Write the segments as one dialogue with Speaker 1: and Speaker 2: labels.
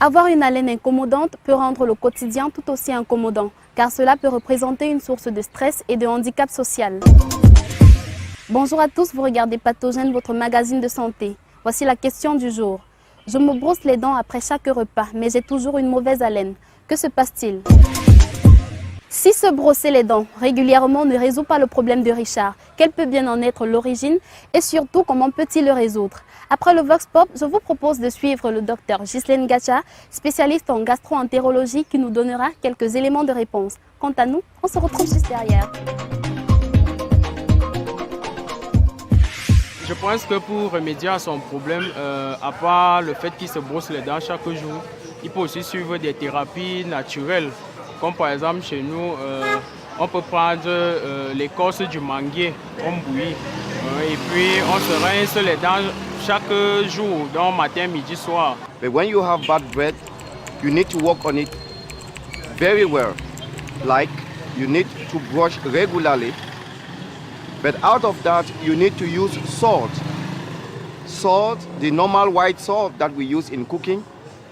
Speaker 1: Avoir une haleine incommodante peut rendre le quotidien tout aussi incommodant, car cela peut représenter une source de stress et de handicap social. Bonjour à tous, vous regardez Pathogène, votre magazine de santé. Voici la question du jour. Je me brosse les dents après chaque repas, mais j'ai toujours une mauvaise haleine. Que se passe-t-il? Si se brosser les dents régulièrement ne résout pas le problème de Richard, quelle peut bien en être l'origine et surtout comment peut-il le résoudre? Après le Vox Pop, je vous propose de suivre le docteur Ghislaine Gacha, spécialiste en gastro-entérologie qui nous donnera quelques éléments de réponse. Quant à nous, on se retrouve juste derrière.
Speaker 2: Je pense que pour remédier à son problème, à part le fait qu'il se brosse les dents chaque jour, il peut aussi suivre des thérapies naturelles. Comme par exemple chez nous, on peut prendre l'écorce du manguier, on bouillit. Et puis on se rince les dents chaque jour, donc matin, midi, soir.
Speaker 3: But when you have bad breath, you need to work on it very well. Like you need to brush regularly. But out of that, you need to use salt. Salt, the normal white salt that we use in cooking,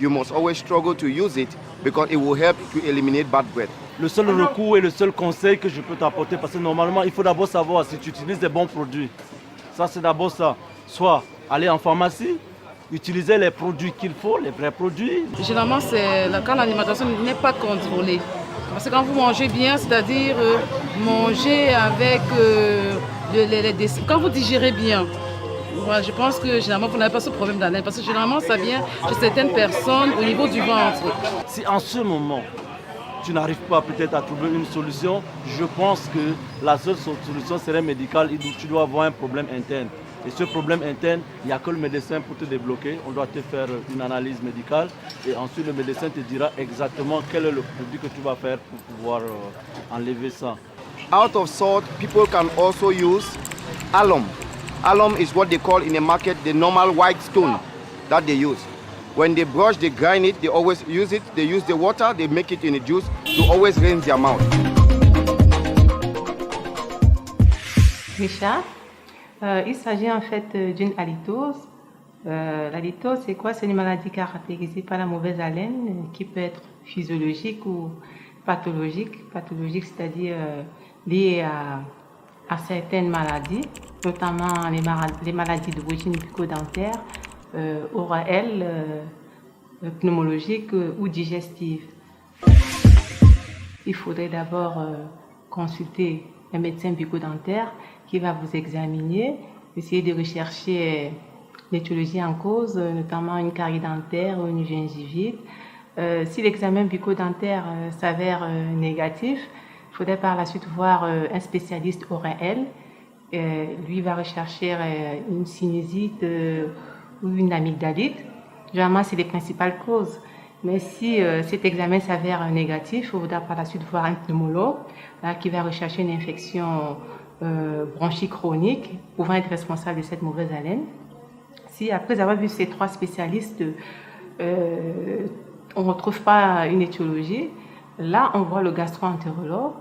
Speaker 3: you must always struggle to use it because it will help to eliminate bad breath.
Speaker 4: Le seul recours et le seul conseil que je peux t'apporter, parce que normalement, il faut d'abord savoir si tu utilises des bons produits. Ça, c'est d'abord ça. Soit aller en pharmacie, utiliser les produits qu'il faut, les vrais produits.
Speaker 5: Généralement, c'est quand l'alimentation n'est pas contrôlée. Parce que quand vous mangez bien, c'est-à-dire manger avec quand vous digérez bien, voilà, je pense que généralement vous n'avez pas ce problème d'haleine. Parce que généralement ça vient chez certaines personnes au niveau du ventre.
Speaker 4: Si en ce moment tu n'arrives pas peut-être à trouver une solution, je pense que la seule solution serait médicale. Tu dois avoir un problème interne. Et ce problème interne, il n'y a que le médecin pour te débloquer. On doit te faire une analyse médicale et ensuite le médecin te dira exactement quel est le produit que tu vas faire pour pouvoir enlever ça.
Speaker 3: Out of salt, people can also use alum. Alum is what they call in the market the normal white stone that they use. When they brush, they grind it, they always use it. They use the water, they make it in a juice to always rinse their mouth.
Speaker 6: Richard, il s'agit en fait d'une halitose. L'halitose, c'est quoi? C'est une maladie caractérisée par la mauvaise haleine qui peut être physiologique ou pathologique. Pathologique, c'est-à-dire liée à certaines maladies, notamment les maladies d'origine bucco-dentaire, orale, pneumologique ou digestive. Il faudrait d'abord consulter un médecin bucco-dentaire qui va vous examiner, essayer de rechercher l'étiologie en cause, notamment une carie dentaire ou une gingivite. Si l'examen bucco-dentaire s'avère négatif, il faudrait par la suite voir un spécialiste ORL. Lui va rechercher une sinusite ou une amygdalite. Généralement, c'est les principales causes. Mais si cet examen s'avère négatif, il faudra par la suite voir un pneumologue qui va rechercher une infection bronchique chronique pouvant être responsable de cette mauvaise haleine. Si après avoir vu ces trois spécialistes, on ne retrouve pas une étiologie, là on voit le gastro-entérologue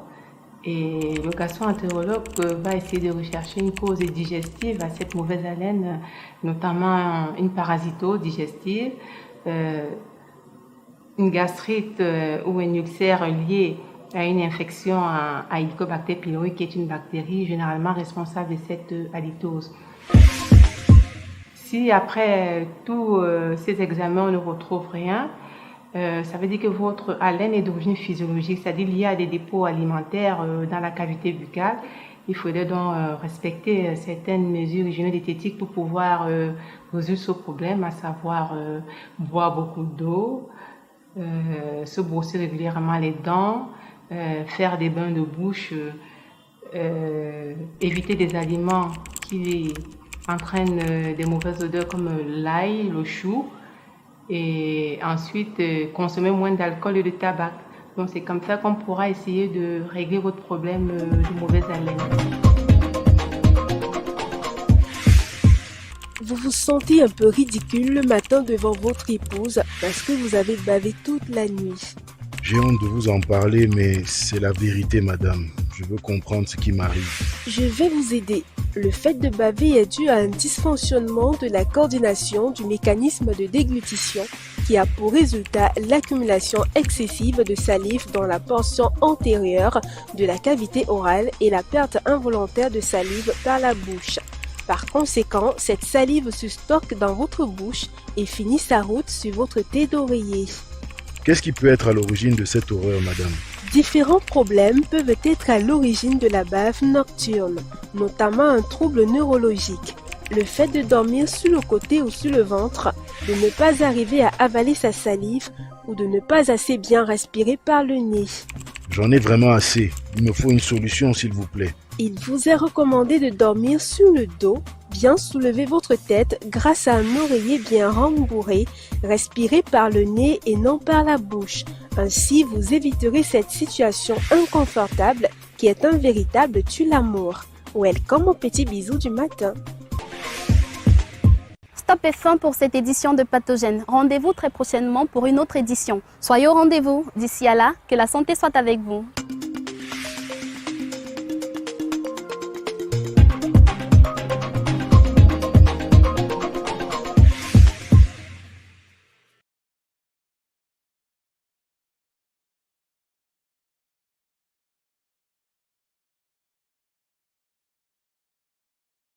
Speaker 6: et le gastro-entérologue va essayer de rechercher une cause digestive à cette mauvaise haleine, notamment une parasitose digestive, une gastrite ou un ulcère lié à une infection à Helicobacter pylori, qui est une bactérie généralement responsable de cette halitose. Si après tous ces examens on ne retrouve rien, ça veut dire que votre haleine est d'origine physiologique, c'est-à-dire liée à des dépôts alimentaires dans la cavité buccale. Il faudrait donc respecter certaines mesures hygiéno-diététiques pour pouvoir résoudre ce problème, à savoir boire beaucoup d'eau, se brosser régulièrement les dents, faire des bains de bouche, éviter des aliments qui entraînent des mauvaises odeurs comme l'ail, le chou, et ensuite consommer moins d'alcool et de tabac. Donc c'est comme ça qu'on pourra essayer de régler votre problème de mauvaise haleine.
Speaker 7: Vous vous sentez un peu ridicule le matin devant votre épouse parce que vous avez bavé toute la nuit.
Speaker 8: J'ai honte de vous en parler, mais c'est la vérité, madame. Je veux comprendre ce qui m'arrive.
Speaker 7: Je vais vous aider. Le fait de baver est dû à un dysfonctionnement de la coordination du mécanisme de déglutition qui a pour résultat l'accumulation excessive de salive dans la portion antérieure de la cavité orale et la perte involontaire de salive par la bouche. Par conséquent, cette salive se stocke dans votre bouche et finit sa route sur votre thé d'oreiller.
Speaker 8: Qu'est-ce qui peut être à l'origine de cette horreur, madame?
Speaker 7: Différents problèmes peuvent être à l'origine de la bave nocturne, notamment un trouble neurologique, le fait de dormir sur le côté ou sur le ventre, de ne pas arriver à avaler sa salive ou de ne pas assez bien respirer par le nez.
Speaker 8: J'en ai vraiment assez. Il me faut une solution, s'il vous plaît.
Speaker 7: Il vous est recommandé de dormir sur le dos, bien soulever votre tête grâce à un oreiller bien rembourré, respirer par le nez et non par la bouche. Ainsi, vous éviterez cette situation inconfortable qui est un véritable tue-l'amour. Welcome au petit bisou du matin.
Speaker 1: Stop est fin pour cette édition de Pathogène. Rendez-vous très prochainement pour une autre édition. Soyez au rendez-vous. D'ici à là, que la santé soit avec vous.